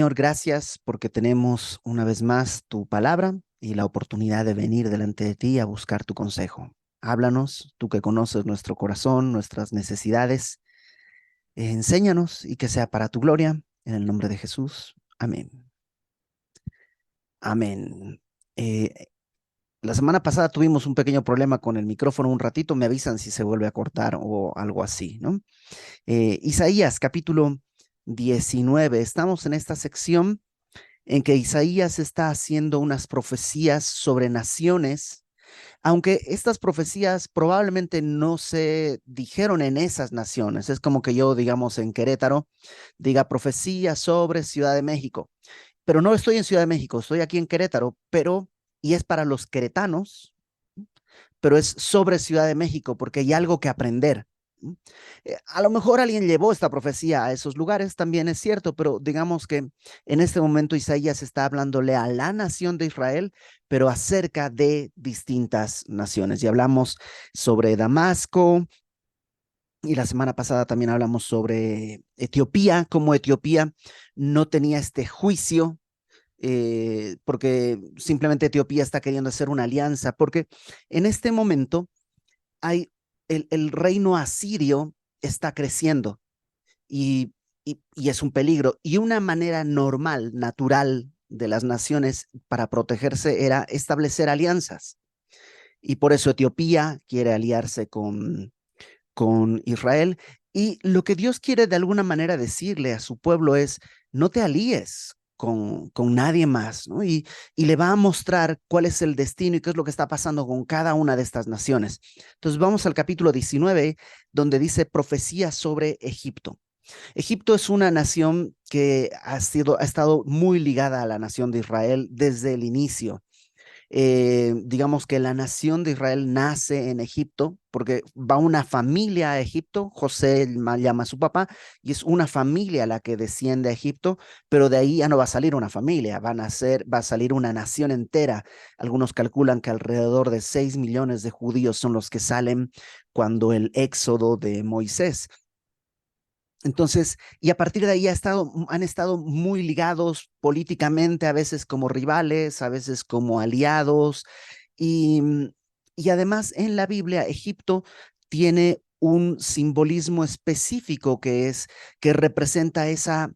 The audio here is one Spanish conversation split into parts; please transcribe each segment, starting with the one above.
Señor, gracias porque tenemos una vez más tu palabra y la oportunidad de venir delante de ti a buscar tu consejo. Háblanos, tú que conoces nuestro corazón, nuestras necesidades, enséñanos y que sea para tu gloria. En el nombre de Jesús. Amén. Amén. Eh, la semana pasada tuvimos un pequeño problema con el micrófono un ratito. Me avisan si se vuelve a cortar o algo así, ¿no? Isaías capítulo 19. Estamos en esta sección en que Isaías está haciendo unas profecías sobre naciones, aunque estas profecías probablemente no se dijeron en esas naciones. Es como que yo, digamos, en Querétaro, diga profecía sobre Ciudad de México, pero no estoy en Ciudad de México, estoy aquí en Querétaro, y es para los queretanos, pero es sobre Ciudad de México porque hay algo que aprender. A lo mejor alguien llevó esta profecía a esos lugares, también es cierto, pero digamos que en este momento Isaías está hablándole a la nación de Israel, pero acerca de distintas naciones. Y hablamos sobre Damasco, y la semana pasada también hablamos sobre Etiopía, cómo Etiopía no tenía este juicio porque simplemente Etiopía está queriendo hacer una alianza, porque en este momento hay el reino asirio está creciendo y, y es un peligro. Y una manera normal, natural de las naciones para protegerse era establecer alianzas. Y por eso Etiopía quiere aliarse con Israel. Y lo que Dios quiere de alguna manera decirle a su pueblo es, no te alíes con nadie más, ¿no? Y le va a mostrar cuál es el destino y qué es lo que está pasando con cada una de estas naciones. Entonces vamos al capítulo 19, donde dice profecía sobre Egipto. Egipto es una nación que ha estado muy ligada a la nación de Israel desde el inicio. Digamos que la nación de Israel nace en Egipto, porque va una familia a Egipto, José llama a su papá, y es una familia la que desciende a Egipto, pero de ahí ya no va a salir una familia, va a salir una nación entera. Algunos calculan que alrededor de 6 millones de judíos son los que salen cuando el éxodo de Moisés. Entonces, y a partir de ahí han estado muy ligados políticamente, a veces como rivales, a veces como aliados. Y, y además en la Biblia, Egipto tiene un simbolismo específico que representa esa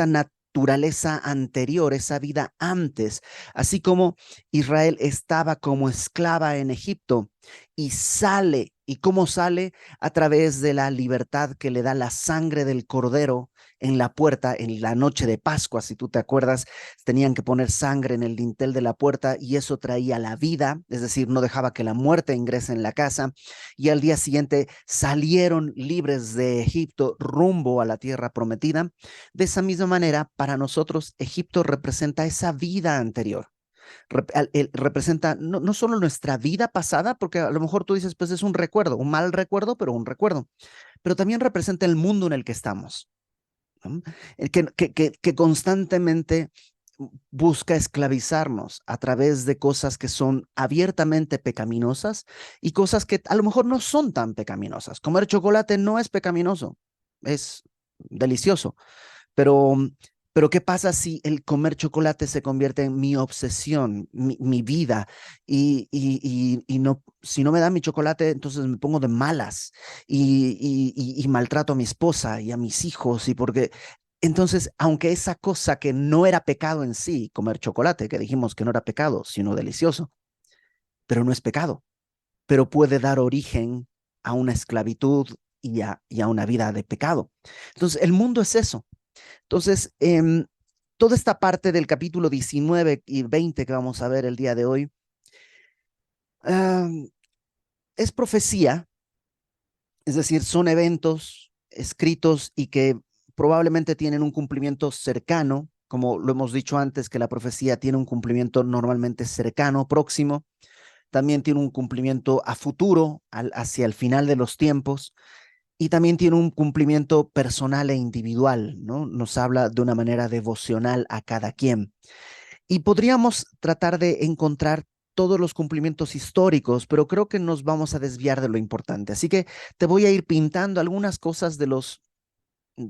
naturaleza anterior, esa vida antes, así como Israel estaba como esclava en Egipto y sale. ¿Y cómo sale? A través de la libertad que le da la sangre del cordero en la puerta en la noche de Pascua. Si tú te acuerdas, tenían que poner sangre en el dintel de la puerta y eso traía la vida, es decir, no dejaba que la muerte ingrese en la casa. Y al día siguiente salieron libres de Egipto rumbo a la tierra prometida. De esa misma manera, para nosotros, Egipto representa esa vida anterior. Representa no solo nuestra vida pasada, porque a lo mejor tú dices, pues es un recuerdo, un mal recuerdo, pero un recuerdo, pero también representa el mundo en el que estamos, ¿no? Que constantemente busca esclavizarnos a través de cosas que son abiertamente pecaminosas y cosas que a lo mejor no son tan pecaminosas. Comer chocolate no es pecaminoso, es delicioso, pero, pero ¿qué pasa si el comer chocolate se convierte en mi obsesión, mi vida? Y no, si no me da mi chocolate, entonces me pongo de malas y maltrato a mi esposa y a mis hijos. Y porque entonces, aunque esa cosa que no era pecado en sí, comer chocolate, que dijimos que no era pecado, sino delicioso, pero no es pecado, pero puede dar origen a una esclavitud y a una vida de pecado. Entonces, el mundo es eso. Entonces, toda esta parte del capítulo 19 y 20 que vamos a ver el día de hoy ah, es profecía, es decir, son eventos escritos y que probablemente tienen un cumplimiento cercano, como lo hemos dicho antes, que la profecía tiene un cumplimiento normalmente cercano, próximo, también tiene un cumplimiento a futuro, hacia el final de los tiempos, y también tiene un cumplimiento personal e individual, ¿no? Nos habla de una manera devocional a cada quien. Y podríamos tratar de encontrar todos los cumplimientos históricos, pero creo que nos vamos a desviar de lo importante. Así que te voy a ir pintando algunas cosas de los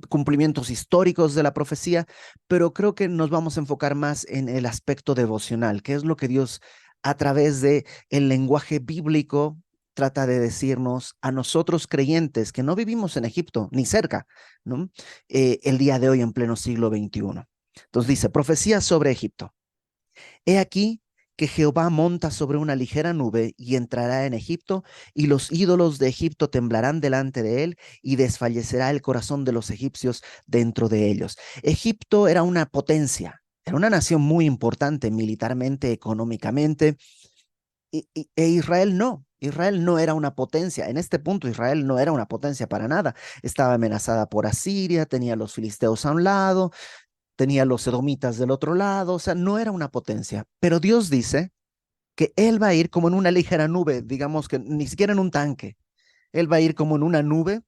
cumplimientos históricos de la profecía, pero creo que nos vamos a enfocar más en el aspecto devocional, que es lo que Dios a través de el lenguaje bíblico trata de decirnos a nosotros creyentes que no vivimos en Egipto ni cerca, ¿no? El día de hoy en pleno siglo XXI. Entonces dice, profecía sobre Egipto. He aquí que Jehová monta sobre una ligera nube y entrará en Egipto, y los ídolos de Egipto temblarán delante de él, y desfallecerá el corazón de los egipcios dentro de ellos. Egipto era una potencia, era una nación muy importante militarmente, económicamente, e Israel no. Israel no era una potencia. En este punto Israel no era una potencia para nada. Estaba amenazada por Asiria, tenía los filisteos a un lado, tenía los edomitas del otro lado, o sea, no era una potencia. Pero Dios dice que Él va a ir como en una ligera nube, digamos que ni siquiera en un tanque. Él va a ir como en una nube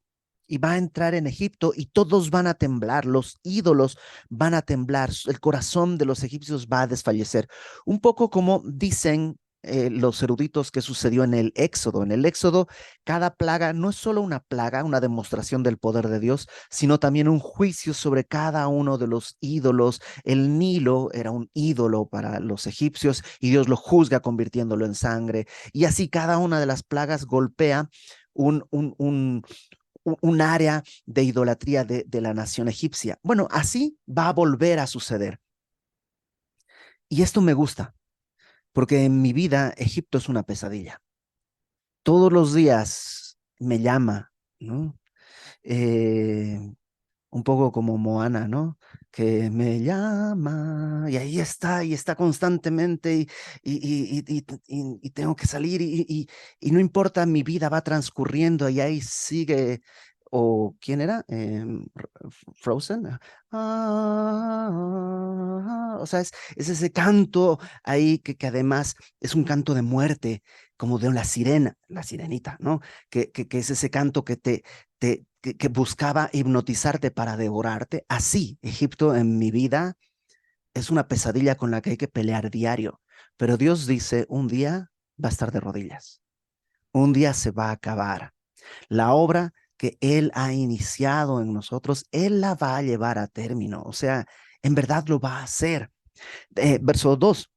y va a entrar en Egipto y todos van a temblar, los ídolos van a temblar, el corazón de los egipcios va a desfallecer. Un poco como dicen los eruditos que sucedió en el Éxodo. En el Éxodo, cada plaga no es solo una plaga, una demostración del poder de Dios, sino también un juicio sobre cada uno de los ídolos. El Nilo era un ídolo para los egipcios y Dios lo juzga convirtiéndolo en sangre. Y así cada una de las plagas golpea un área de idolatría de la nación egipcia. Bueno, así va a volver a suceder. Y esto me gusta, porque en mi vida Egipto es una pesadilla. Todos los días me llama, ¿no? Eh, un poco como Moana, ¿no? Que me llama y ahí está, y está constantemente y tengo que salir y no importa, mi vida va transcurriendo y ahí sigue, o ¿quién era? Frozen. O sea, es ese canto ahí que además es un canto de muerte, como de una sirena, la sirenita, ¿no? Que es ese canto que buscaba hipnotizarte para devorarte. Así, Egipto en mi vida es una pesadilla con la que hay que pelear diario. Pero Dios dice, un día va a estar de rodillas. Un día se va a acabar. La obra que Él ha iniciado en nosotros, Él la va a llevar a término. O sea, en verdad lo va a hacer. Verso 2.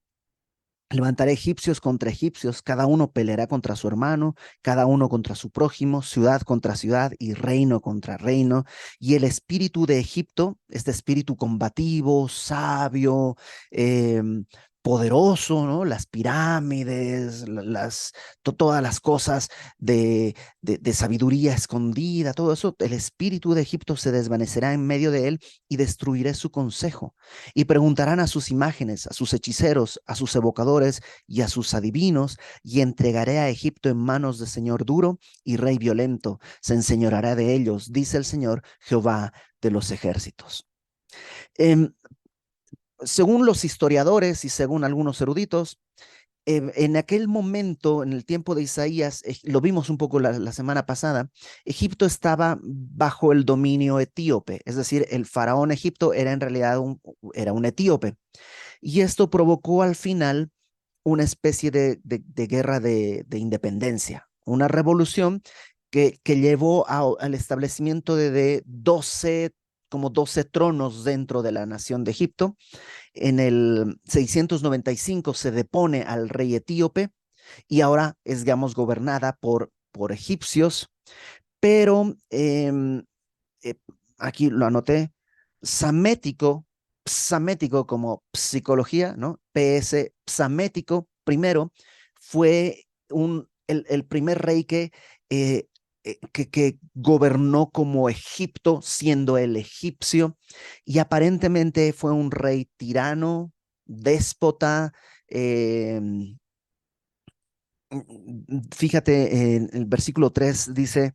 Levantaré egipcios contra egipcios, cada uno peleará contra su hermano, cada uno contra su prójimo, ciudad contra ciudad y reino contra reino. Y el espíritu de Egipto, este espíritu combativo, sabio, eh, poderoso, ¿no? Las pirámides, todas las cosas de sabiduría escondida, todo eso, el espíritu de Egipto se desvanecerá en medio de él y destruiré su consejo. Y preguntarán a sus imágenes, a sus hechiceros, a sus evocadores y a sus adivinos, y entregaré a Egipto en manos de señor duro y rey violento. Se enseñoreará de ellos, dice el Señor Jehová de los ejércitos. Eh, Según los historiadores y según algunos eruditos, en aquel momento, en el tiempo de Isaías, lo vimos un poco la semana pasada, Egipto estaba bajo el dominio etíope, es decir, el faraón Egipto era en realidad era un etíope. Y esto provocó al final una especie de guerra de independencia, una revolución que llevó al establecimiento de 12, como 12 tronos dentro de la nación de Egipto. En el 695 se depone al rey etíope y ahora es, digamos, gobernada por egipcios, pero eh, aquí lo anoté, psamético como psicología, ¿no? PS, psamético, primero, fue el primer rey eh, que gobernó como Egipto, siendo el egipcio, y aparentemente fue un rey tirano, déspota. eh, Fíjate, en el versículo 3 dice,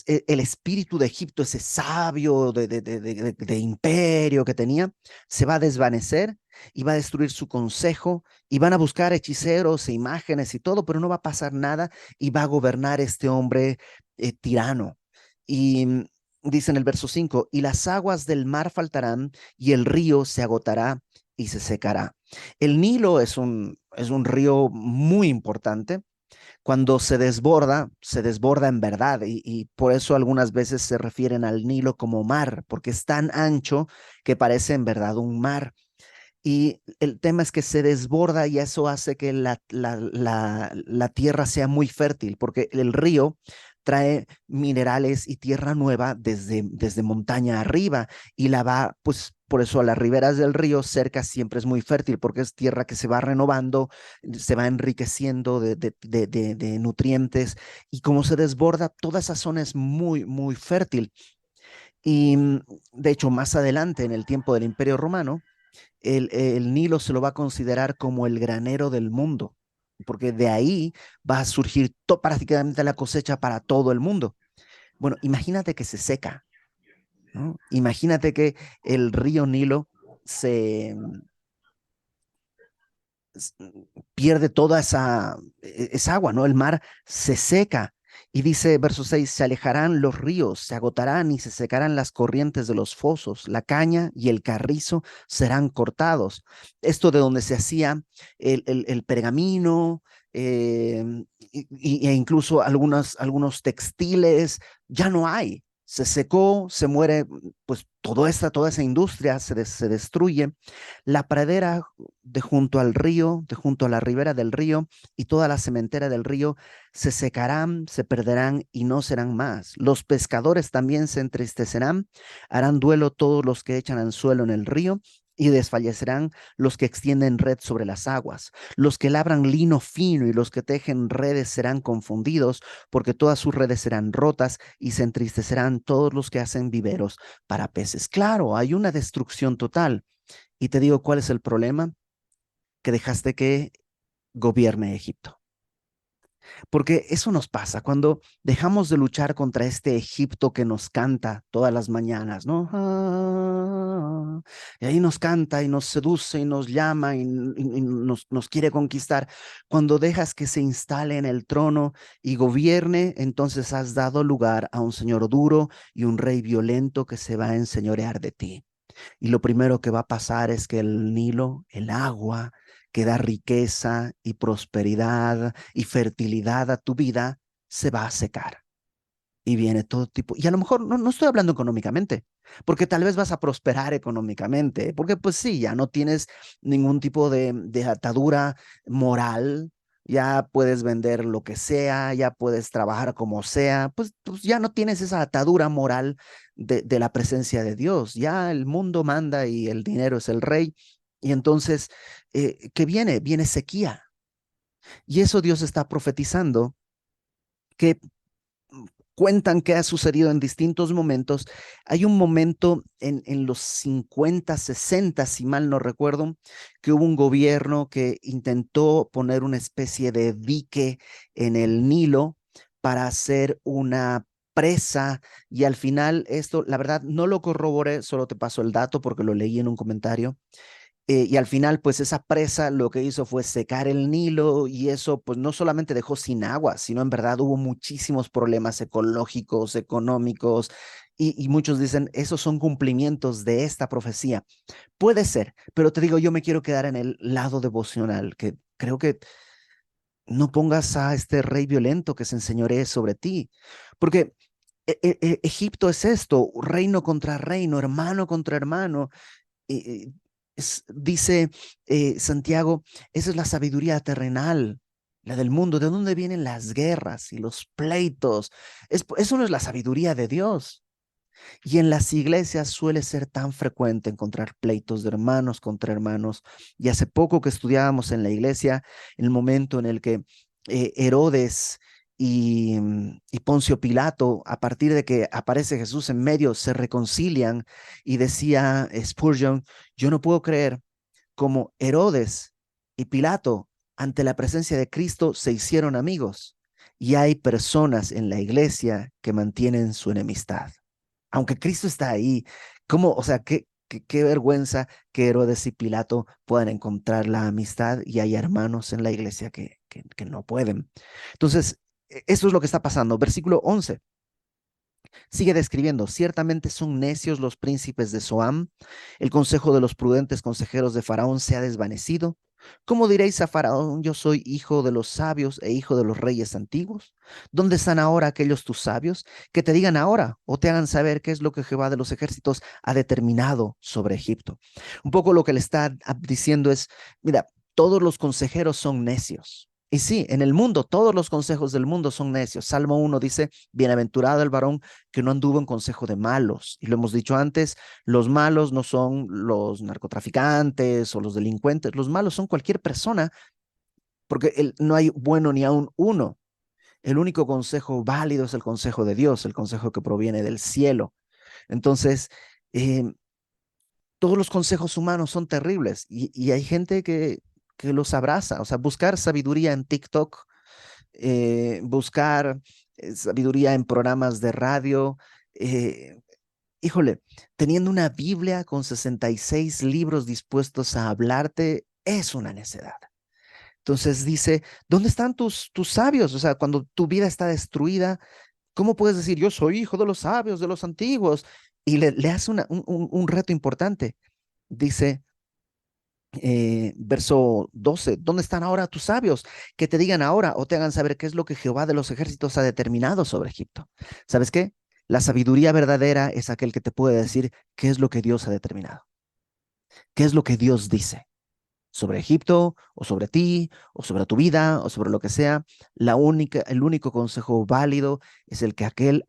el espíritu de Egipto, ese sabio de imperio que tenía, se va a desvanecer y va a destruir su consejo y van a buscar hechiceros e imágenes y todo, pero no va a pasar nada y va a gobernar este hombre tirano. Y dice en el verso 5, y las aguas del mar faltarán y el río se agotará y se secará. El Nilo es un río muy importante, Cuando se desborda en verdad y por eso algunas veces se refieren al Nilo como mar, porque es tan ancho que parece en verdad un mar. Y el tema es que se desborda y eso hace que la tierra sea muy fértil, porque el río trae minerales y tierra nueva desde montaña arriba y la va, pues por eso a las riberas del río cerca siempre es muy fértil, porque es tierra que se va renovando, se va enriqueciendo de nutrientes y como se desborda, toda esa zona es muy, muy fértil. Y de hecho, más adelante, en el tiempo del Imperio Romano, el Nilo se lo va a considerar como el granero del mundo, porque de ahí va a surgir prácticamente la cosecha para todo el mundo. Bueno, imagínate que se seca, ¿no? Imagínate que el río Nilo se s- pierde toda esa agua, ¿no? El mar se seca. Y dice verso 6, se alejarán los ríos, se agotarán y se secarán las corrientes de los fosos, la caña y el carrizo serán cortados. Esto de donde se hacía el pergamino e incluso algunos textiles, ya no hay. Se secó, se muere, pues toda esa industria se destruye. La pradera de junto al río, de junto a la ribera del río y toda la cementera del río se secarán, se perderán y no serán más. Los pescadores también se entristecerán, harán duelo todos los que echan anzuelo en el río y desfallecerán los que extienden red sobre las aguas. Los que labran lino fino y los que tejen redes serán confundidos, porque todas sus redes serán rotas y se entristecerán todos los que hacen viveros para peces. Claro, hay una destrucción total. Y te digo cuál es el problema, que dejaste que gobierne Egipto. Porque eso nos pasa cuando dejamos de luchar contra este Egipto que nos canta todas las mañanas, ¿no? Y ahí nos canta y nos seduce y nos llama y nos quiere conquistar. Cuando dejas que se instale en el trono y gobierne, entonces has dado lugar a un señor duro y un rey violento que se va a enseñorear de ti. Y lo primero que va a pasar es que el Nilo, el agua que da riqueza y prosperidad y fertilidad a tu vida, se va a secar. Y viene todo tipo, y a lo mejor no estoy hablando económicamente, porque tal vez vas a prosperar económicamente, porque pues sí, ya no tienes ningún tipo de atadura moral, ya puedes vender lo que sea, ya puedes trabajar como sea, pues ya no tienes esa atadura moral de la presencia de Dios, ya el mundo manda y el dinero es el rey, y entonces, ¿qué viene? Viene sequía, y eso Dios está profetizando que cuentan que ha sucedido en distintos momentos. Hay un momento en los 50, 60, si mal no recuerdo, que hubo un gobierno que intentó poner una especie de dique en el Nilo para hacer una presa y al final esto, la verdad, no lo corroboré, solo te paso el dato porque lo leí en un comentario. Y al final, pues esa presa lo que hizo fue secar el Nilo y eso pues no solamente dejó sin agua, sino en verdad hubo muchísimos problemas ecológicos, económicos y muchos dicen, esos son cumplimientos de esta profecía. Puede ser, pero te digo, yo me quiero quedar en el lado devocional, que creo que no pongas a este rey violento que se enseñoree sobre ti, porque Egipto es esto, reino contra reino, hermano contra hermano eh, dice Santiago, esa es la sabiduría terrenal, la del mundo. ¿De dónde vienen las guerras y los pleitos? Eso no es la sabiduría de Dios. Y en las iglesias suele ser tan frecuente encontrar pleitos de hermanos contra hermanos. Y hace poco que estudiábamos en la iglesia, el momento en el que Herodes y Poncio Pilato, a partir de que aparece Jesús en medio, se reconcilian y decía Spurgeon, yo no puedo creer cómo Herodes y Pilato ante la presencia de Cristo se hicieron amigos. Y hay personas en la iglesia que mantienen su enemistad aunque Cristo está ahí, ¿cómo, o sea, qué vergüenza que Herodes y Pilato puedan encontrar la amistad y hay hermanos en la iglesia que no pueden? Entonces, eso es lo que está pasando. Versículo 11 sigue describiendo, ciertamente son necios los príncipes de Zoam, el consejo de los prudentes consejeros de Faraón se ha desvanecido, ¿Cómo diréis a Faraón, yo soy hijo de los sabios e hijo de los reyes antiguos? ¿Dónde están ahora aquellos tus sabios? Que te digan ahora o te hagan saber qué es lo que Jehová de los ejércitos ha determinado sobre Egipto. Un poco lo que le está diciendo es, mira, todos los consejeros son necios. Y sí, en el mundo, todos los consejos del mundo son necios. Salmo 1 dice, bienaventurado el varón que no anduvo en consejo de malos. Y lo hemos dicho antes, los malos no son los narcotraficantes o los delincuentes, los malos son cualquier persona, porque no hay bueno ni aún uno. El único consejo válido es el consejo de Dios, el consejo que proviene del cielo. Entonces, eh, todos los consejos humanos son terribles y hay gente que los abraza. O sea, buscar sabiduría en TikTok, buscar sabiduría en programas de radio, eh, híjole, teniendo una Biblia con 66 libros dispuestos a hablarte, es una necedad. Entonces dice, ¿dónde están tus sabios? O sea, cuando tu vida está destruida, ¿cómo puedes decir, yo soy hijo de los sabios, de los antiguos? Y le hace un reto importante. Dice, verso 12, ¿dónde están ahora tus sabios? Que te digan ahora o te hagan saber qué es lo que Jehová de los ejércitos ha determinado sobre Egipto. ¿Sabes qué? La sabiduría verdadera es aquel que te puede decir qué es lo que Dios ha determinado, qué es lo que Dios dice sobre Egipto o sobre ti o sobre tu vida o sobre lo que sea. El único consejo válido es el que aquel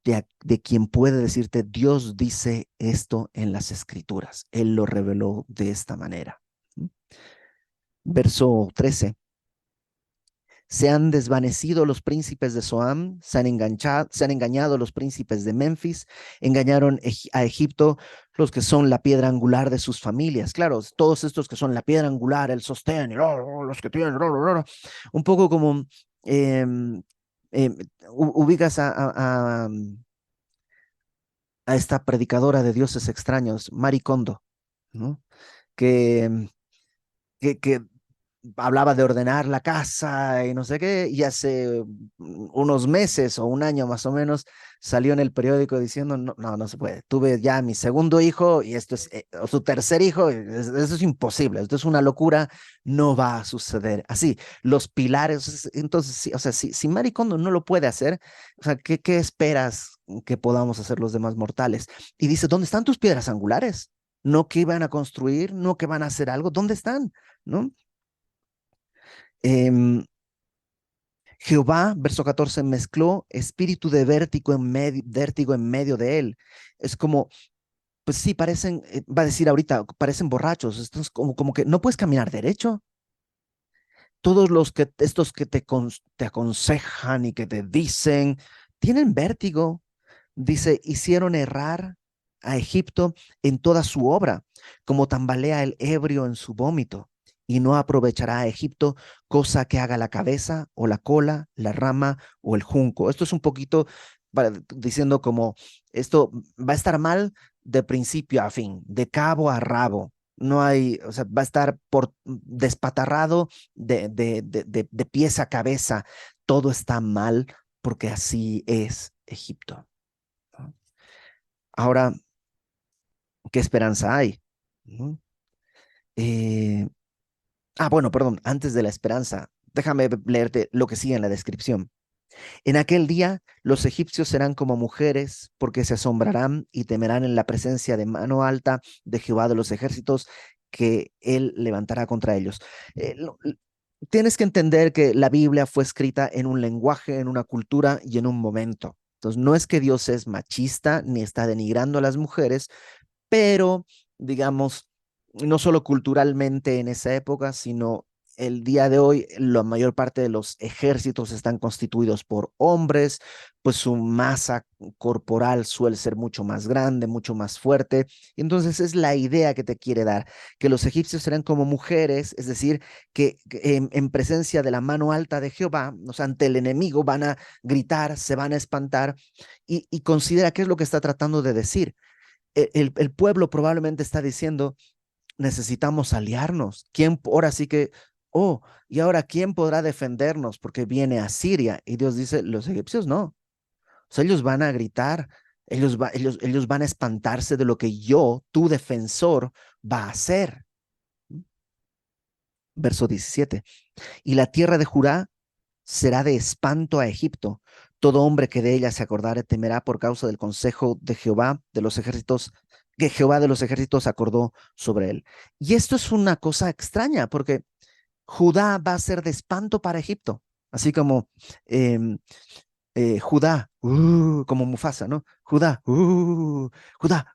de quien puede decirte, Dios dice esto en las escrituras. Él lo reveló de esta manera. Verso 13. Se han desvanecido los príncipes de Zoán, se han engañado los príncipes de Memphis, engañaron a Egipto los que son la piedra angular de sus familias. Claro, todos estos que son la piedra angular, el sostén, los que tienen, un poco como eh, eh, ubicas a esta predicadora de dioses extraños, Mari Kondo, ¿no? Que, que hablaba de ordenar la casa y no sé qué, y hace unos meses o un año más o menos salió en el periódico diciendo, no, no, no se puede, tuve ya mi segundo hijo y esto es, o su tercer hijo, eso es imposible, esto es una locura, no va a suceder. Así, los pilares, entonces, sí, o sea, si Marie Kondo no lo puede hacer, o sea, ¿qué esperas que podamos hacer los demás mortales? Y dice, ¿dónde están tus piedras angulares? No que iban a construir, no que van a hacer algo, ¿dónde están? ¿No? Em, Jehová, verso 14, mezcló espíritu de vértigo en medio de él. Es como, pues sí, parecen, va a decir ahorita, parecen borrachos. Esto es como que no puedes caminar derecho. Todos estos que te aconsejan y que te dicen, tienen vértigo. Dice, hicieron errar a Egipto en toda su obra, como tambalea el ebrio en su vómito, y no aprovechará a Egipto cosa que haga la cabeza o la cola, la rama o el junco. Esto es un poquito diciendo como esto va a estar mal de principio a fin, de cabo a rabo. No hay, o sea, va a estar despatarrado de pies a cabeza. Todo está mal porque así es Egipto. Ahora, ¿qué esperanza hay? ¿No? Eh, bueno, perdón, antes de la esperanza, déjame leerte lo que sigue en la descripción. En aquel día los egipcios serán como mujeres, porque se asombrarán y temerán en la presencia de mano alta de Jehová de los ejércitos que él levantará contra ellos. Tienes que entender que la Biblia fue escrita en un lenguaje, en una cultura y en un momento. Entonces, no es que Dios es machista ni está denigrando a las mujeres, pero digamos, no solo culturalmente en esa época, sino el día de hoy, la mayor parte de los ejércitos están constituidos por hombres, pues su masa corporal suele ser mucho más grande, mucho más fuerte. Y entonces es la idea que te quiere dar, que los egipcios serán como mujeres, es decir, que en presencia de la mano alta de Jehová, o sea, ante el enemigo van a gritar, se van a espantar y considera qué es lo que está tratando de decir el pueblo probablemente está diciendo, necesitamos aliarnos. ¿Quién ahora sí que, oh, y ahora quién podrá defendernos? Porque viene a Siria. Y Dios dice, los egipcios no. O sea, ellos van a gritar, ellos van a espantarse de lo que yo, tu defensor, va a hacer. Verso 17. Y la tierra de Judá será de espanto a Egipto. Todo hombre que de ella se acordare temerá por causa del consejo de Jehová de los ejércitos, que Jehová de los ejércitos acordó sobre él. Y esto es una cosa extraña, porque Judá va a ser de espanto para Egipto, así como eh, Judá, como Mufasa, ¿no? Judá, Judá,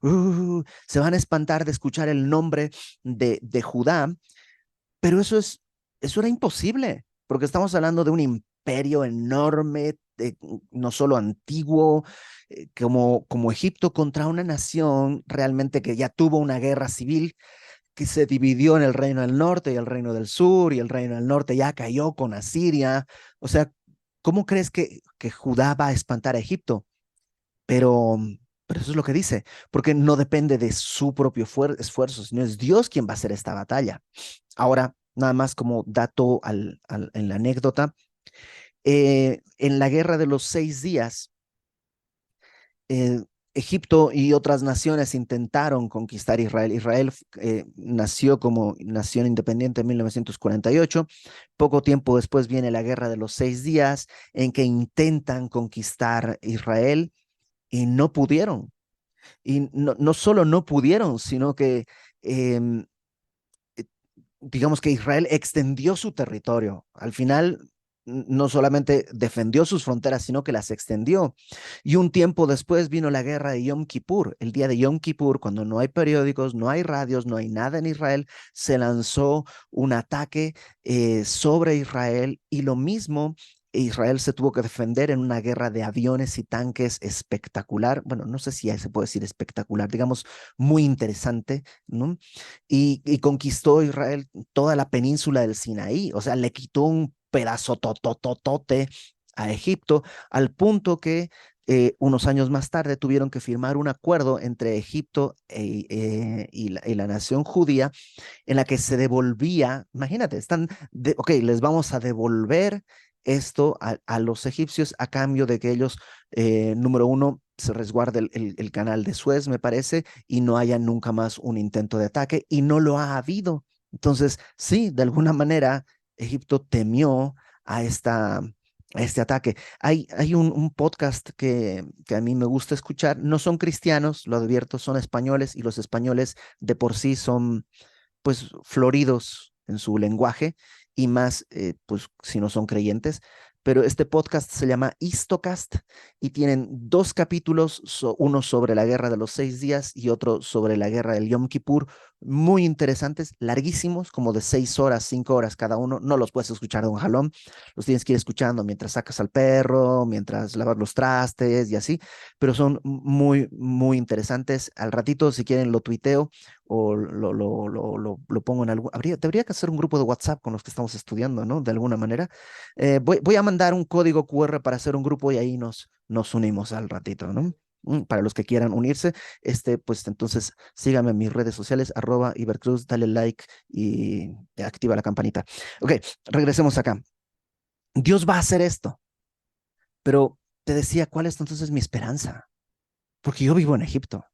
se van a espantar de escuchar el nombre de Judá, pero eso era imposible, porque estamos hablando de un imperio enorme, no solo antiguo, como Egipto, contra una nación realmente que ya tuvo una guerra civil, que se dividió en el reino del norte y el reino del sur, y el reino del norte ya cayó con Asiria. O sea, ¿cómo crees que Judá va a espantar a Egipto? Pero, pero eso es lo que dice, porque no depende de su propio esfuerzo, sino es Dios quien va a hacer esta batalla. Ahora, nada más como dato en la anécdota, en la guerra de los 6 días, eh, Egipto y otras naciones intentaron conquistar Israel. Israel nació como nación independiente en 1948. Poco tiempo después viene la guerra de los 6 días, en que intentan conquistar Israel y no pudieron. Y no solo no pudieron, sino que em, digamos que Israel extendió su territorio. Al final, no solamente defendió sus fronteras, sino que las extendió. Y un tiempo después vino la guerra de Yom Kippur. El día de Yom Kippur, cuando no hay periódicos, no hay radios, no hay nada en Israel, se lanzó un ataque sobre Israel, y lo mismo Israel se tuvo que defender en una guerra de aviones y tanques espectacular. Bueno, no sé si ya se puede decir espectacular, digamos, muy interesante, ¿no? Y conquistó Israel toda la península del Sinaí, o sea, le quitó un pedazo totototote a Egipto, al punto que unos años más tarde tuvieron que firmar un acuerdo entre Egipto y la nación judía, en la que se devolvía, imagínate, ok, les vamos a devolver esto a los egipcios a cambio de que ellos, número uno, se resguarde el canal de Suez, me parece, y no haya nunca más un intento de ataque, y no lo ha habido. Entonces, sí, de alguna manera, Egipto temió a este ataque. Hay un podcast que a mí me gusta escuchar. No son cristianos, lo advierto, son españoles, y los españoles de por sí son pues floridos en su lenguaje, y más pues si no son creyentes. Pero este podcast se llama Histocast y tienen 2 capítulos, uno sobre la guerra de los 6 días y otro sobre la guerra del Yom Kippur, muy interesantes, larguísimos, como de 6 horas, 5 horas cada uno. No los puedes escuchar de un jalón, los tienes que ir escuchando mientras sacas al perro, mientras lavas los trastes y así, pero son muy, muy interesantes. Al ratito, si quieren, lo tuiteo o lo pongo en algún. Debería que hacer un grupo de WhatsApp con los que estamos estudiando, ¿no? De alguna manera. Voy a mandar un código QR para hacer un grupo, y ahí nos unimos al ratito, ¿no? Para los que quieran unirse, pues entonces síganme en mis redes sociales, @Ibercruz, dale like y activa la campanita. Ok, regresemos acá. Dios va a hacer esto, pero te decía, ¿cuál es entonces mi esperanza? Porque yo vivo en Egipto.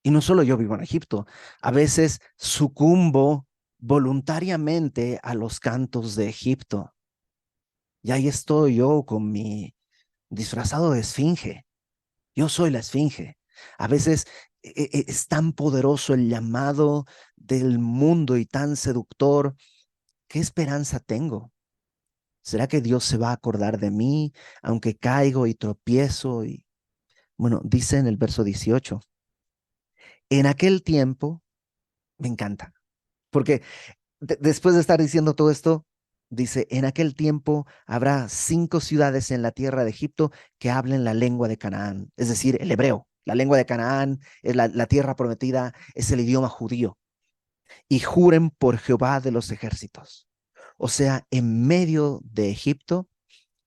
Y no solo yo vivo en Egipto, a veces sucumbo voluntariamente a los cantos de Egipto. Y ahí estoy yo con mi disfrazado de esfinge. Yo soy la esfinge. A veces es tan poderoso el llamado del mundo y tan seductor. ¿Qué esperanza tengo? ¿Será que Dios se va a acordar de mí, aunque caigo y tropiezo? Y bueno, dice en el verso 18, en aquel tiempo, me encanta, porque después de estar diciendo todo esto, dice, en aquel tiempo habrá 5 ciudades en la tierra de Egipto que hablen la lengua de Canaán, es decir, el hebreo. La lengua de Canaán es la tierra prometida, es el idioma judío. Y juren por Jehová de los ejércitos. O sea, en medio de Egipto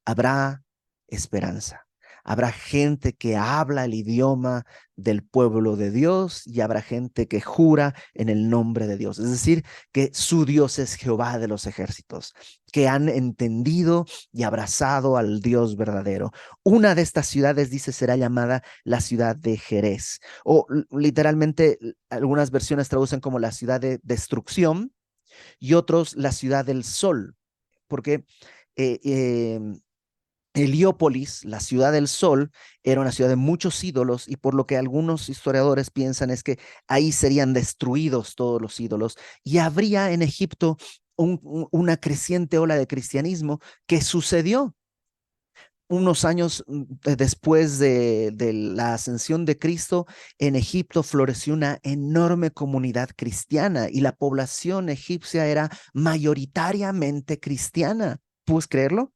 habrá esperanza. Habrá gente que habla el idioma del pueblo de Dios, y habrá gente que jura en el nombre de Dios. Es decir, que su Dios es Jehová de los ejércitos, que han entendido y abrazado al Dios verdadero. Una de estas ciudades, dice, será llamada la ciudad de Jerez, o literalmente algunas versiones traducen como la ciudad de destrucción, y otros la ciudad del sol, porque eh, eh, Heliópolis, la ciudad del sol, era una ciudad de muchos ídolos y por lo que algunos historiadores piensan es que ahí serían destruidos todos los ídolos y habría en Egipto una creciente ola de cristianismo que sucedió unos años después de la ascensión de Cristo. En Egipto floreció una enorme comunidad cristiana y la población egipcia era mayoritariamente cristiana. ¿Puedes creerlo?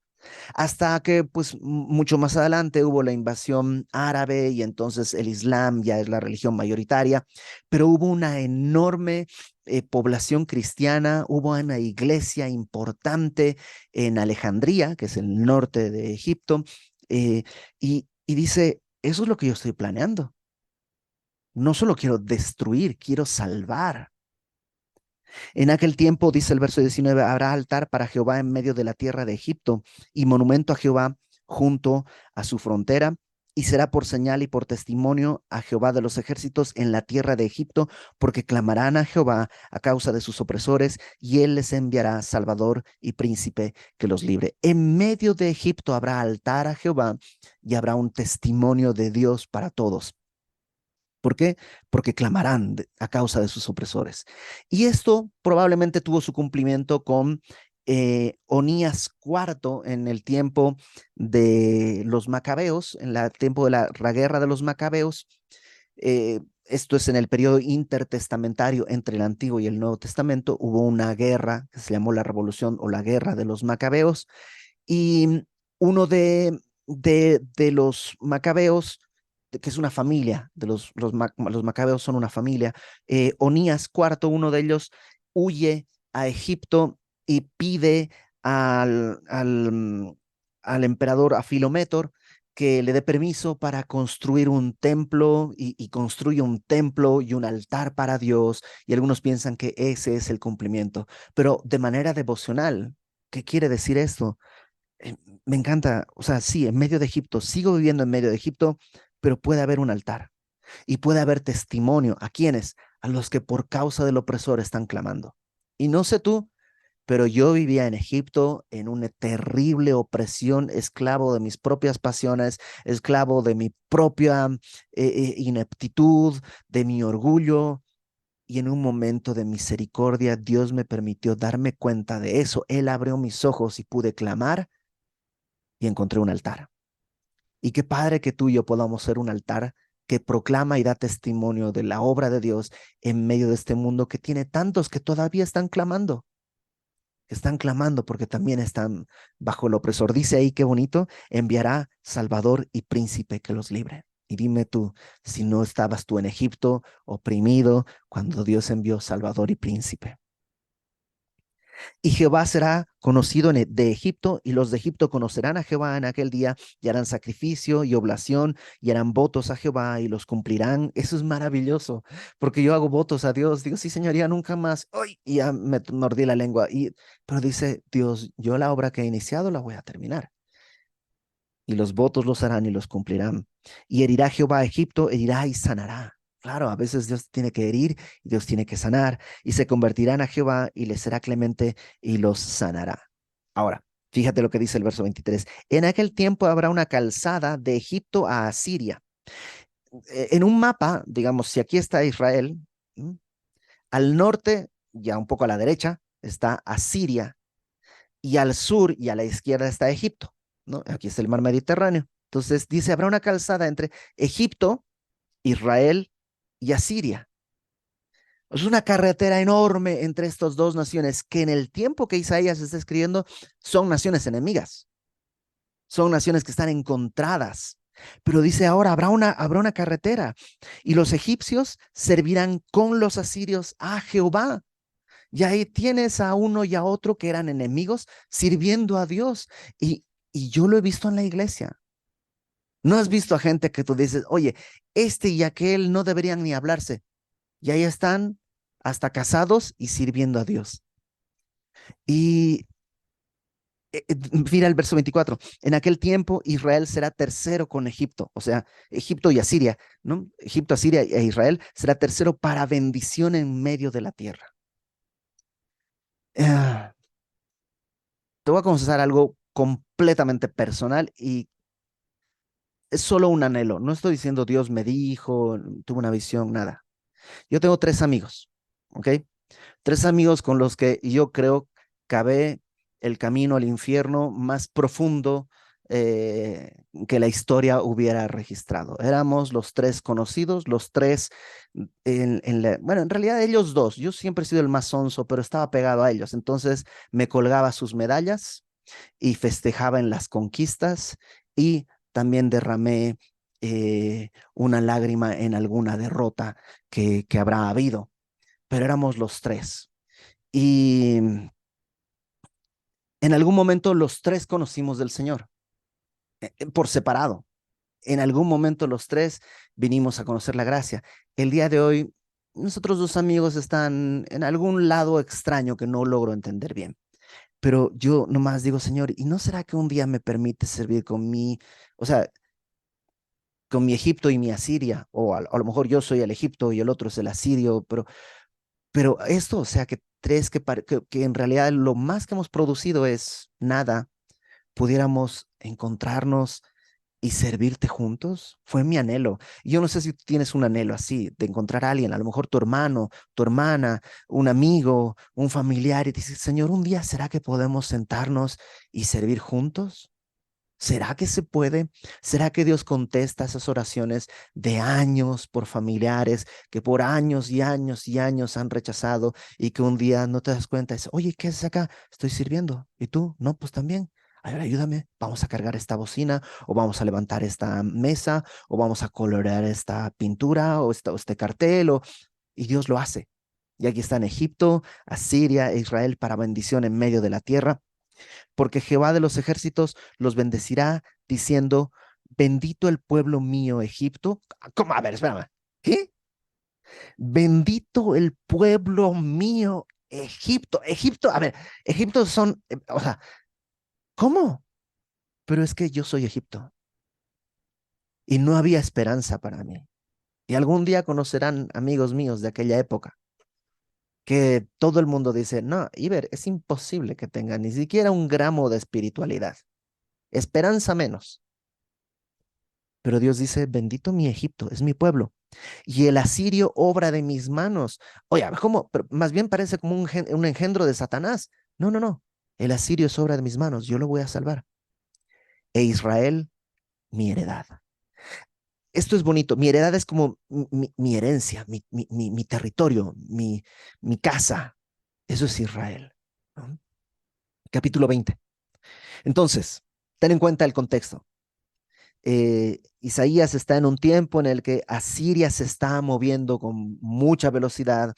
Hasta que pues mucho más adelante hubo la invasión árabe y entonces el Islam ya es la religión mayoritaria, pero hubo una enorme población cristiana, hubo una iglesia importante en Alejandría, que es el norte de Egipto, eh, y dice, eso es lo que yo estoy planeando. No solo quiero destruir, quiero salvar. En aquel tiempo, dice el verso 19, habrá altar para Jehová en medio de la tierra de Egipto y monumento a Jehová junto a su frontera, y será por señal y por testimonio a Jehová de los ejércitos en la tierra de Egipto, porque clamarán a Jehová a causa de sus opresores, y él les enviará Salvador y príncipe que los libre. En medio de Egipto habrá altar a Jehová y habrá un testimonio de Dios para todos. ¿Por qué? Porque clamarán a causa de sus opresores. Y esto probablemente tuvo su cumplimiento con Onías IV en el tiempo de los macabeos, en el tiempo de la guerra de los macabeos. Esto es en el periodo intertestamentario entre el Antiguo y el Nuevo Testamento. Hubo una guerra que se llamó la Revolución o la Guerra de los Macabeos. Y uno de los macabeos, que es una familia, los macabeos son una familia, Onías IV, uno de ellos, huye a Egipto y pide al emperador, a Filométor, que le dé permiso para construir un templo y construye un templo y un altar para Dios, y algunos piensan que ese es el cumplimiento, pero de manera devocional. ¿Qué quiere decir esto? eh, Me encanta, o sea, sí, en medio de Egipto, sigo viviendo en medio de Egipto, pero puede haber un altar y puede haber testimonio. ¿A quiénes? A los que por causa del opresor están clamando. Y no sé tú, pero yo vivía en Egipto en una terrible opresión, esclavo de mis propias pasiones, esclavo de mi propia ineptitud, de mi orgullo. Y en un momento de misericordia, Dios me permitió darme cuenta de eso. Él abrió mis ojos y pude clamar y encontré un altar. Y qué padre que tú y yo podamos ser un altar que proclama y da testimonio de la obra de Dios en medio de este mundo que tiene tantos que todavía están clamando porque también están bajo el opresor. Dice ahí, qué bonito, enviará Salvador y príncipe que los libre. Y dime tú, si no estabas tú en Egipto oprimido cuando Dios envió Salvador y príncipe. Y Jehová será conocido de Egipto, y los de Egipto conocerán a Jehová en aquel día, y harán sacrificio y oblación, y harán votos a Jehová, y los cumplirán. Eso es maravilloso, porque yo hago votos a Dios. Digo, sí, Señor, ya nunca más. ¡Ay! Y ya me mordí la lengua. Pero dice Dios, yo la obra que he iniciado la voy a terminar. Y los votos los harán y los cumplirán. Y herirá Jehová a Egipto, herirá y sanará. Claro, a veces Dios tiene que herir y Dios tiene que sanar, y se convertirán a Jehová y les será clemente y los sanará. Ahora, fíjate lo que dice el verso 23. En aquel tiempo habrá una calzada de Egipto a Asiria. En un mapa, digamos, si aquí está Israel, al norte, ya un poco a la derecha, está Asiria, y al sur y a la izquierda está Egipto, ¿no? Aquí está el mar Mediterráneo. Entonces dice, habrá una calzada entre Egipto, Israel y Asiria. Es una carretera enorme entre estas dos naciones que en el tiempo que Isaías está escribiendo son naciones enemigas, son naciones que están encontradas. Pero dice ahora, habrá una carretera y los egipcios servirán con los asirios a Jehová. Y ahí tienes a uno y a otro que eran enemigos sirviendo a Dios. Y yo lo he visto en la iglesia. ¿No has visto a gente que tú dices, oye, este y aquel no deberían ni hablarse? Y ahí están hasta casados y sirviendo a Dios. Y mira el verso 24. En aquel tiempo Israel será tercero con Egipto, o sea, Egipto y Asiria, ¿no? Egipto, Asiria e Israel será tercero para bendición en medio de la tierra. Ah, te voy a confesar algo completamente personal y es solo un anhelo. No estoy diciendo Dios me dijo, tuve una visión, nada. Yo tengo tres amigos, ¿ok? Tres amigos con los que yo creo cavé el camino al infierno más profundo que la historia hubiera registrado. Éramos los tres conocidos, los tres, bueno, en realidad ellos dos. Yo siempre he sido el más sonso, pero estaba pegado a ellos. Entonces me colgaba sus medallas y festejaba en las conquistas y también derramé una lágrima en alguna derrota que habrá habido, pero éramos los tres. Y en algún momento los tres conocimos del Señor, por separado. En algún momento los tres vinimos a conocer la gracia. El día de hoy, nosotros dos amigos están en algún lado extraño que no logro entender bien. Pero yo nomás digo, Señor, ¿y no será que un día me permite servir con o sea, con mi Egipto y mi Asiria? O a lo mejor yo soy el Egipto y el otro es el Asirio, pero esto, o sea, que tres que en realidad lo más que hemos producido es nada, pudiéramos encontrarnos y servirte juntos, fue mi anhelo. Y yo no sé si tú tienes un anhelo así, de encontrar a alguien, a lo mejor tu hermano, tu hermana, un amigo, un familiar, y dices, Señor, un día será que podemos sentarnos y servir juntos. ¿Será que se puede? ¿Será que Dios contesta esas oraciones de años por familiares que por años y años y años han rechazado y que un día no te das cuenta? Es, oye, ¿qué haces acá? Estoy sirviendo. ¿Y tú? No, pues también. A ver, ayúdame. Vamos a cargar esta bocina o vamos a levantar esta mesa o vamos a colorear esta pintura o este cartel y Dios lo hace. Y aquí están Egipto, Asiria e Israel para bendición en medio de la tierra porque Jehová de los ejércitos los bendecirá diciendo, bendito el pueblo mío Egipto. ¿Cómo? A ver, espérame. ¿Qué? Bendito el pueblo mío Egipto. Egipto, a ver, Egipto son, o sea, ¿cómo? Pero es que yo soy Egipto y no había esperanza para mí. Y algún día conocerán amigos míos de aquella época que todo el mundo dice, no, Iber, es imposible que tenga ni siquiera un gramo de espiritualidad. Esperanza menos. Pero Dios dice, bendito mi Egipto, es mi pueblo. Y el asirio, obra de mis manos. Oye, ¿cómo? Pero más bien parece como un engendro de Satanás. No, no, no. El asirio es obra de mis manos, yo lo voy a salvar. E Israel, mi heredad. Esto es bonito. Mi heredad es como mi herencia, mi territorio, mi casa. Eso es Israel. ¿No? Capítulo 20. Entonces, ten en cuenta el contexto. Isaías está en un tiempo en el que Asiria se está moviendo con mucha velocidad.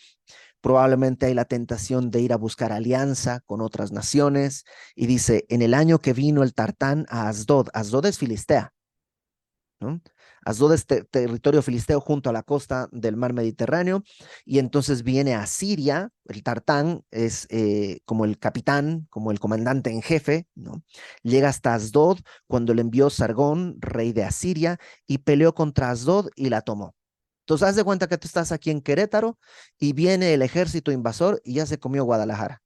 Probablemente hay la tentación de ir a buscar alianza con otras naciones. Y dice, en el año que vino el Tartán a Asdod, Asdod es Filistea, ¿no? Asdod es territorio filisteo junto a la costa del mar Mediterráneo, y entonces viene a Siria, el Tartán es como el capitán, como el comandante en jefe, ¿no? Llega hasta Asdod cuando le envió Sargón, rey de Asiria, y peleó contra Asdod y la tomó. Entonces, haz de cuenta que tú estás aquí en Querétaro y viene el ejército invasor y ya se comió Guadalajara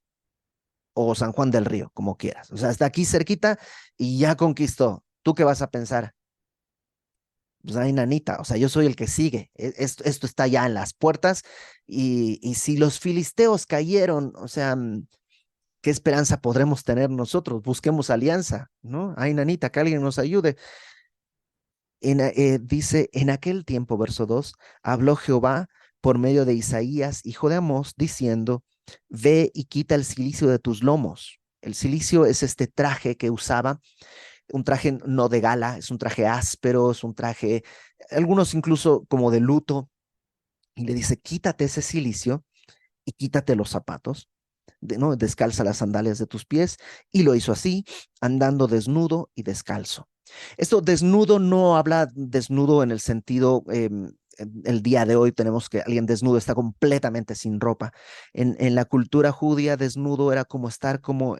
o San Juan del Río, como quieras. O sea, está aquí cerquita y ya conquistó. ¿Tú qué vas a pensar? Pues ay, nanita, o sea, yo soy el que sigue. Esto está ya en las puertas y si los filisteos cayeron, o sea, ¿qué esperanza podremos tener nosotros? Busquemos alianza, ¿no? Ay, nanita, que alguien nos ayude. Dice, en aquel tiempo, verso 2, habló Jehová por medio de Isaías, hijo de Amós, diciendo, ve y quita el cilicio de tus lomos. El cilicio es este traje que usaba, un traje no de gala, es un traje áspero, es un traje, algunos incluso como de luto, y le dice, quítate ese cilicio y quítate los zapatos, ¿no? Descalza las sandalias de tus pies, y lo hizo así, andando desnudo y descalzo. Esto desnudo no habla desnudo en el sentido, el día de hoy tenemos que alguien desnudo está completamente sin ropa. En la cultura judía, desnudo era como estar como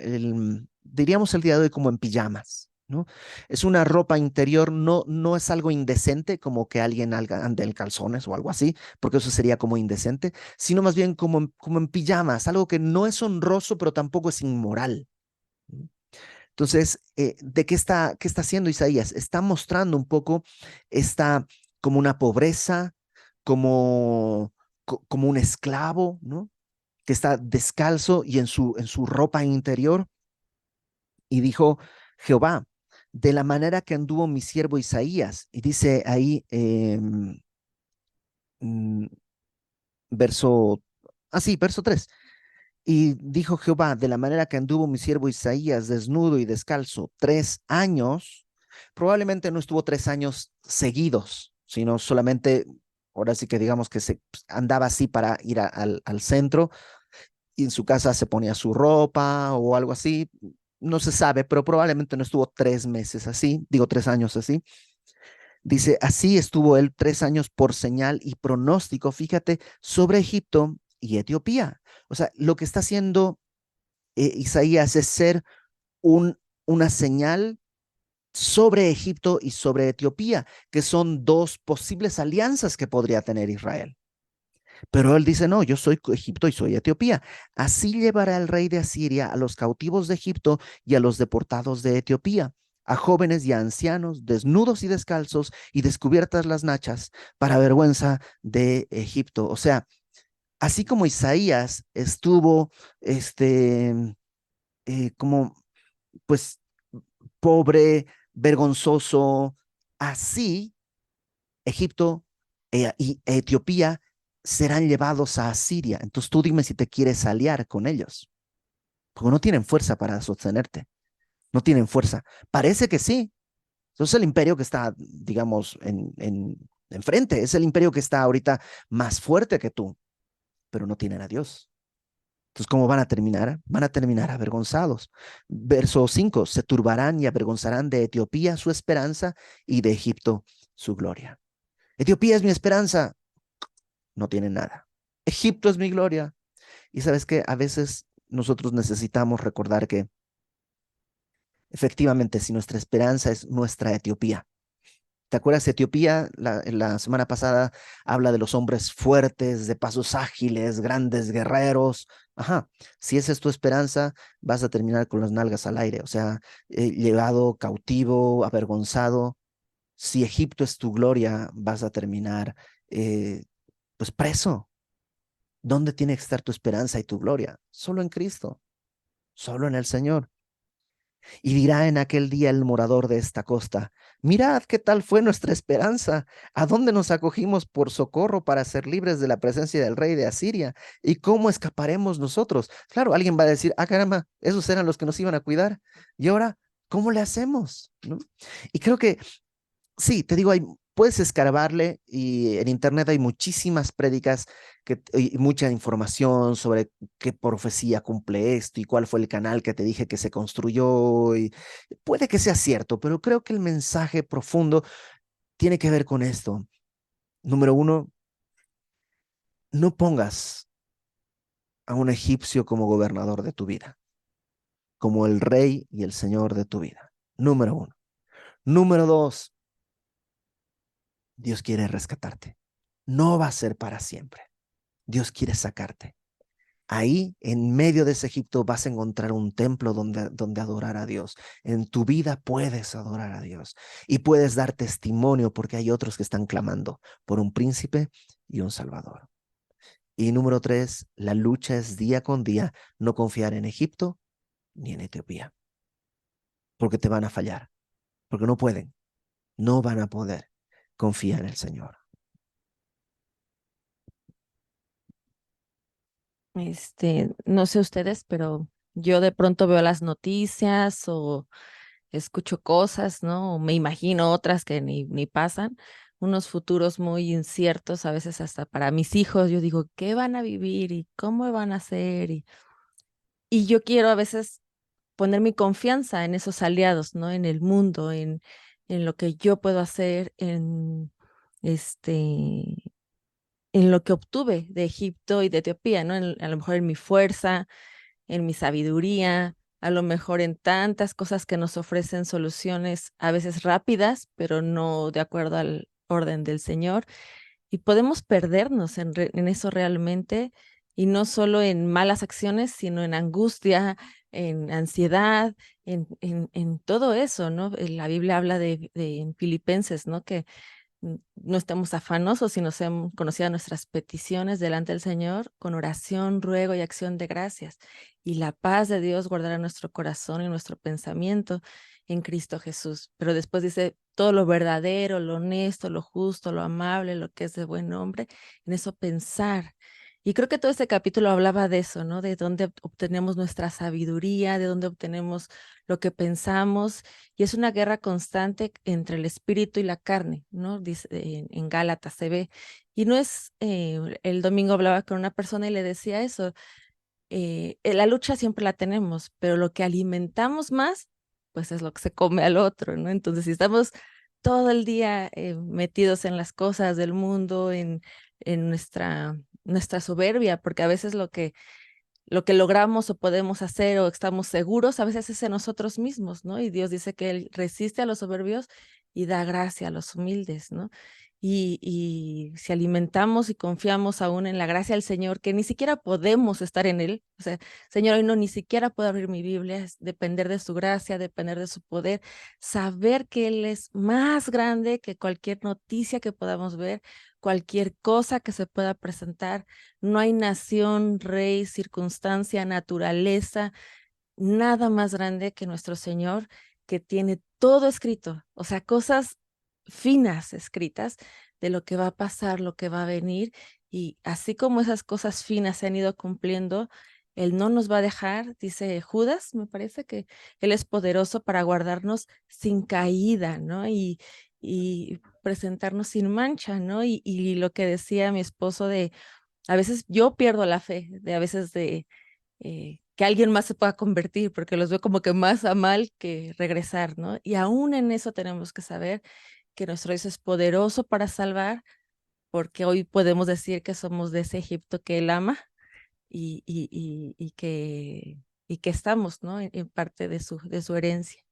diríamos el día de hoy como en pijamas. ¿no? Es una ropa interior, no es algo indecente, como que alguien ande en calzones o algo así, porque eso sería como indecente, sino más bien como en pijamas, algo que no es honroso, pero tampoco es inmoral. ¿No? Entonces, ¿de qué está haciendo Isaías? Está mostrando un poco esta como una pobreza, como, como un esclavo, ¿no? Que está descalzo y en su ropa interior. Y dijo Jehová, de la manera que anduvo mi siervo Isaías. Y dice ahí, mm, verso, verso 3. Y dijo Jehová, de la manera que anduvo mi siervo Isaías, desnudo y descalzo, 3 años, probablemente no estuvo 3 años seguidos, sino solamente, ahora sí que digamos que se andaba así para ir al centro, y en su casa se ponía su ropa o algo así, no se sabe, pero probablemente no estuvo 3 meses así, digo 3 años así. Dice, así estuvo él 3 años por señal y pronóstico, fíjate, sobre Egipto y Etiopía. O sea, lo que está haciendo Isaías es ser una señal sobre Egipto y sobre Etiopía, que son dos posibles alianzas que podría tener Israel. Pero él dice, no, yo soy Egipto y soy Etiopía. Así llevará el rey de Asiria a los cautivos de Egipto y a los deportados de Etiopía, a jóvenes y a ancianos, desnudos y descalzos y descubiertas las nachas, para vergüenza de Egipto. O sea, así como Isaías estuvo, este, como, pues, pobre, vergonzoso, así Egipto y Etiopía serán llevados a Asiria. Entonces tú dime si te quieres aliar con ellos, porque no tienen fuerza para sostenerte, no tienen fuerza. Parece que sí. Entonces el imperio que está, digamos, enfrente, es el imperio que está ahorita más fuerte que tú, pero no tienen a Dios. Entonces, ¿cómo van a terminar? Van a terminar avergonzados. Verso 5, se turbarán y avergonzarán de Etiopía su esperanza y de Egipto su gloria. Etiopía es mi esperanza, no tiene nada. Egipto es mi gloria. Y sabes que a veces nosotros necesitamos recordar que efectivamente si nuestra esperanza es nuestra Etiopía. ¿Te acuerdas? Etiopía, la semana pasada, habla de los hombres fuertes, de pasos ágiles, grandes guerreros. Ajá, si esa es tu esperanza, vas a terminar con las nalgas al aire, o sea, llevado cautivo, avergonzado. Si Egipto es tu gloria, vas a terminar eh, pues preso. ¿Dónde tiene que estar tu esperanza y tu gloria? Solo en Cristo, solo en el Señor. Y dirá en aquel día el morador de esta costa, mirad qué tal fue nuestra esperanza, a dónde nos acogimos por socorro para ser libres de la presencia del rey de Asiria, y cómo escaparemos nosotros. Claro, alguien va a decir, ah, caramba, esos eran los que nos iban a cuidar, y ahora, ¿cómo le hacemos? ¿No? Y creo que sí, te digo, puedes escarbarle y en internet hay muchísimas prédicas y mucha información sobre qué profecía cumple esto y cuál fue el canal que te dije que se construyó. Y puede que sea cierto, pero creo que el mensaje profundo tiene que ver con esto. Número uno, no pongas a un egipcio como gobernador de tu vida, como el rey y el señor de tu vida. Número uno. Número dos, Dios quiere rescatarte. No va a ser para siempre. Dios quiere sacarte. Ahí, en medio de ese Egipto, vas a encontrar un templo donde adorar a Dios. En tu vida puedes adorar a Dios y puedes dar testimonio porque hay otros que están clamando por un príncipe y un salvador. Y número tres, la lucha es día con día, no confiar en Egipto ni en Etiopía, porque te van a fallar, porque no pueden, no van a poder. Confía en el Señor. No sé ustedes, pero yo de pronto veo las noticias o escucho cosas, ¿no? O me imagino otras que ni pasan, unos futuros muy inciertos, a veces hasta para mis hijos. Yo digo, ¿qué van a vivir y cómo van a ser? Y yo quiero a veces poner mi confianza en esos aliados, ¿no? En el mundo, en lo que yo puedo hacer, este, en lo que obtuve de Egipto y de Etiopía, ¿no? A lo mejor en mi fuerza, en mi sabiduría, a lo mejor en tantas cosas que nos ofrecen soluciones a veces rápidas, pero no de acuerdo al orden del Señor. Y podemos perdernos en eso realmente, y no solo en malas acciones, sino en angustia, en ansiedad, en todo eso, ¿no? La Biblia habla en Filipenses, ¿no? Que no estemos afanosos, sino sean conocidas nuestras peticiones delante del Señor con oración, ruego y acción de gracias. Y la paz de Dios guardará nuestro corazón y nuestro pensamiento en Cristo Jesús. Pero después dice, todo lo verdadero, lo honesto, lo justo, lo amable, lo que es de buen nombre, en eso pensar. Y creo que todo este capítulo hablaba de eso, ¿no? De dónde obtenemos nuestra sabiduría, de dónde obtenemos lo que pensamos, y es una guerra constante entre el espíritu y la carne, ¿no? Dice, en Gálatas se ve. Y no es, el domingo hablaba con una persona y le decía eso, la lucha siempre la tenemos, pero lo que alimentamos más, pues es lo que se come al otro, ¿no? Entonces, si estamos todo el día metidos en las cosas del mundo, en nuestra soberbia, porque a veces lo que logramos o podemos hacer o estamos seguros, a veces es en nosotros mismos, ¿no? Y Dios dice que Él resiste a los soberbios y da gracia a los humildes, ¿no? Y si alimentamos y confiamos aún en la gracia del Señor, que ni siquiera podemos estar en Él, o sea, Señor, hoy no ni siquiera puedo abrir mi Biblia, es depender de su gracia, depender de su poder, saber que Él es más grande que cualquier noticia que podamos ver, cualquier cosa que se pueda presentar. No hay nación, rey, circunstancia, naturaleza, nada más grande que nuestro Señor, que tiene todo escrito, o sea, cosas finas escritas de lo que va a pasar, lo que va a venir, y así como esas cosas finas se han ido cumpliendo, Él no nos va a dejar, dice Judas, me parece que Él es poderoso para guardarnos sin caída, ¿no? Y presentarnos sin mancha, ¿no? Y lo que decía mi esposo de a veces yo pierdo la fe, de a veces de que alguien más se pueda convertir, porque los veo como que más a mal que regresar, ¿no? Y aún en eso tenemos que saber que nuestro Dios es poderoso para salvar, porque hoy podemos decir que somos de ese Egipto que Él ama y que estamos, ¿no? En parte de su herencia.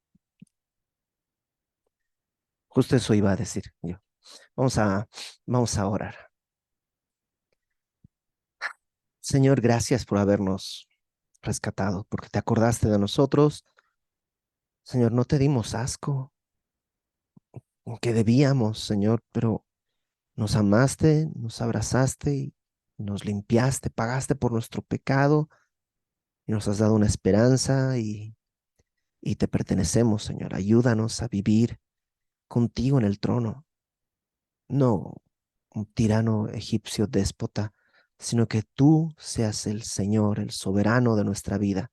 Justo eso iba a decir yo. Vamos a, vamos a orar. Señor, gracias por habernos rescatado, porque te acordaste de nosotros. Señor, no te dimos asco, que debíamos, Señor, pero nos amaste, nos abrazaste y nos limpiaste, pagaste por nuestro pecado y nos has dado una esperanza y te pertenecemos, Señor. Ayúdanos a vivir contigo en el trono, no un tirano egipcio déspota, sino que tú seas el Señor, el soberano de nuestra vida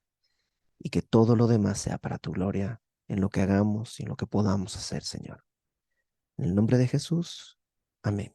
y que todo lo demás sea para tu gloria en lo que hagamos y en lo que podamos hacer, Señor. En el nombre de Jesús, amén.